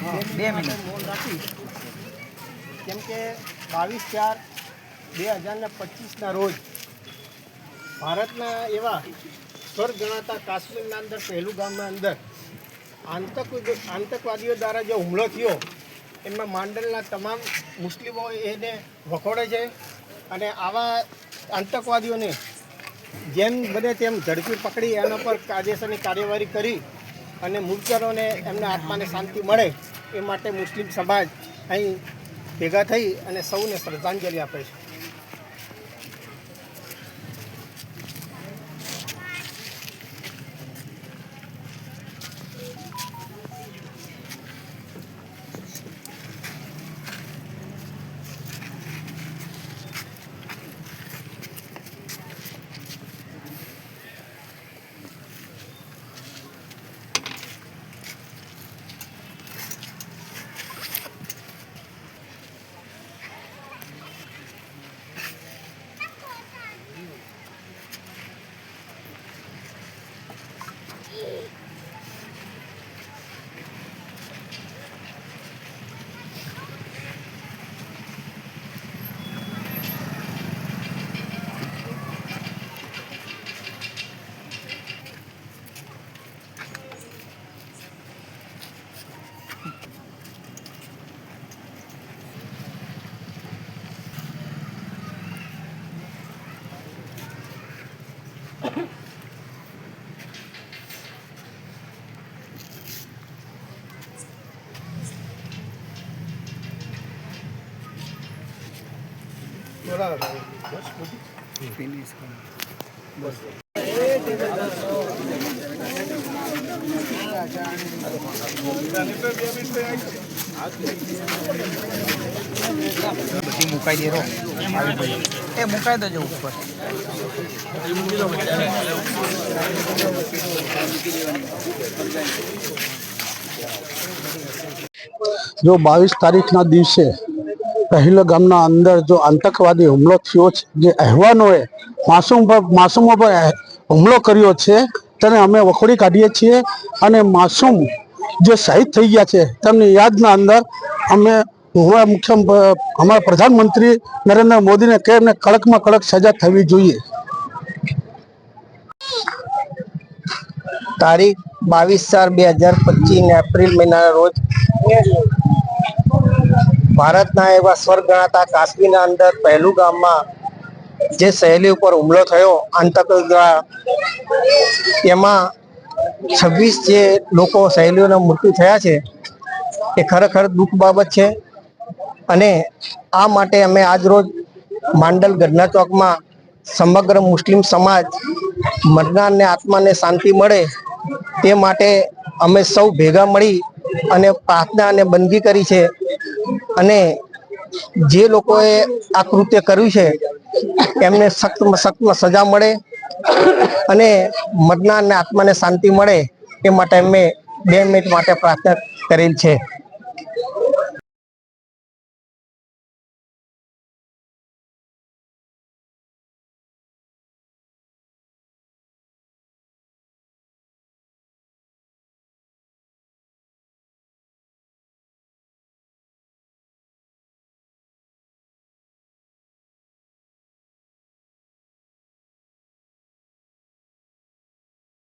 2 minute મૌન રાખી કેમ કે 22/4/2025 રોજ ભારતના એવા સ્વર્ગ ગણાતા કાશ્મીરના અંદર પહેલગામના અંદર આતંકવાદીઓ દ્વારા જે હુમલો થયો એમાં માંડલના તમામ મુસ્લિમો એને વખોડે છે અને આવા આતંકવાદીઓને જેમ બને તેમ ઝડપી પકડી એના પર કાયદેસરની કાર્યવાહી કરી અને મુર્ગરોને એમના આત્માને શાંતિ મળે એ માટે મુસ્લિમ સમાજ અહીં ભેગા થઈ અને સૌને શ્રદ્ધાંજલિ આપે છે. બધી મુકાઈ દે રો એ મુકાઈ દેજો ઉપર. जो 22 તારીખના દિવસે પહેલગામના અંદર जो આતંકવાદી હુમલો થયો છે, જે અહેવાનોએ માસૂમો પર હુમલો કર્યો છે તેને અમે વખોડી કાઢીએ છીએ અને માસૂમ જે શહીદ થઈ ગયા છે તેમની યાદના અંદર અમે અમારા પ્રધાનમંત્રી નરેન્દ્ર મોદીને કહે એમને કડકમાં કડક સજા થવી જોઈએ. તારીખ 22/4/2025 એપ્રિલ મહિનાના રોજ ભારતના એવા સ્વર્ગ ગણાતા કાશ્મીરના અંદર પહેલગામમાં જે સહેલી ઉપર હુમલો થયો આતંકવાદ દ્વારા, તેમાં 26 જે લોકો સહેલીઓના મૃત્યુ થયા છે એ ખરેખર દુઃખ બાબત છે. અને આ માટે અમે આજ રોજ માંડલ ગઢના ચોકમાં સમગ્ર મુસ્લિમ સમાજ મરનારને આત્માને શાંતિ મળે તે માટે અમે સૌ ભેગા મળી અને પ્રાર્થના અને બંદગી કરી છે. અને જે લોકોએ આ કૃત્ય કર્યું છે એમને સખ્તમાં સજા મળે અને મરનારને આત્માને શાંતિ મળે એ માટે અમે 2 મિનિટ માટે પ્રાર્થના કરેલ છે.